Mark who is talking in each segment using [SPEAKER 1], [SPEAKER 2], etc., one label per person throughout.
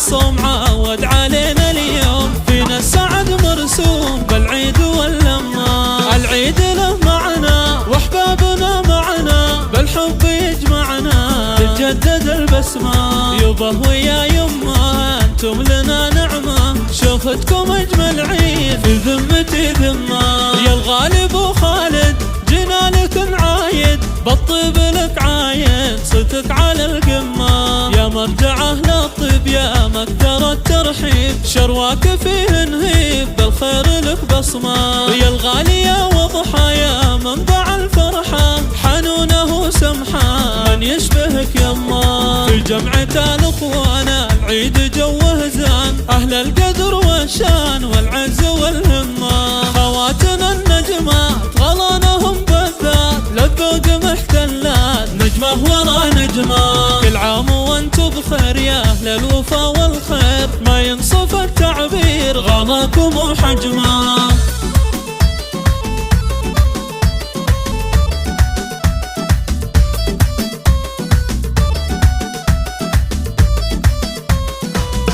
[SPEAKER 1] الصوم عود علينا اليوم، فينا السعد مرسوم بالعيد واللمة. العيد له معنا واحبابنا معنا، بالحب يجمعنا تتجدد البسمة. يبه ويا يمه انتم لنا نعمة، شوفتكم اجمل عيد في ذمتي ذمة. يا الغالب وخالد جينا لك نعايد، بالطيب لك عايد صوتك على القمة. يا مرجعه للطيب يا مقدر الترحيب، شرواك فيه نهيب بالخير لك بصمة. يا الغالية وضحايا منبع الفرحة، حنونه سمحة من يشبهك يما. في جمعة الاخوانا العيد جوه زان، اهل القدر والشان والعز والهمة. خواتنا النجمات غلانهم بالذات، للذوق محتلات نجمه ورا نجمه. كل عام وانتم بخير يا اهل الوفا والخير، ما ينصف التعبير غلاكم وحجمه.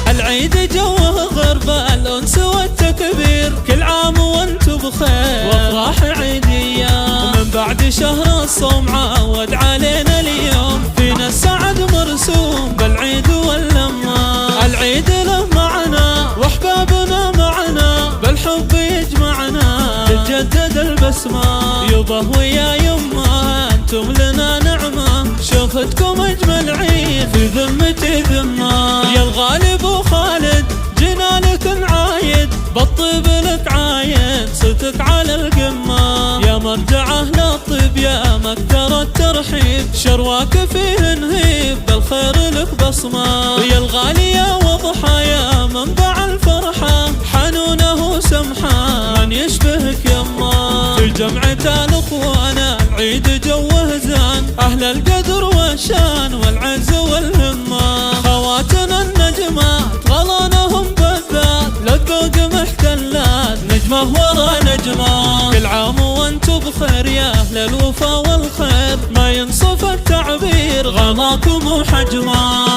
[SPEAKER 1] العيد جوه غرب الأنس والتكبير، كل عام وانتم بخير وافراح عيدية. ومن بعد شهر الصوم عود علينا اليوم، فينا السعد مرسوم بالعيد واللمة. العيد له معنا واحبابنا معنا، بالحب يجمعنا تتجدد البسمة. يبه ويا يمه انتم لنا نعمة، شوفتكم اجمل عيد في ذمتي ذمة. يا الغالب وخالد جينا لك نعايد، بالطيب لك عايد صوتك على القمة. يا مرجعه للطيب يا مقدر الترحيب، شرواك فيه نهيب بالخير لك بصمة. ويا الغالية وضحايا منبع الفرحة، حنونه سمحة من يشبهك يما. في جمعة الاخوانا العيد جوه زان، اهل القدر والشان والعز والهمة. خواتنا النجمات غلانهم بالذات، للذوق محتلات نجمه ورا نجمه. كل عام وانتم بخير يا اهل الوفا والخير، ما ينصف التعبير غلاكم وحجمه.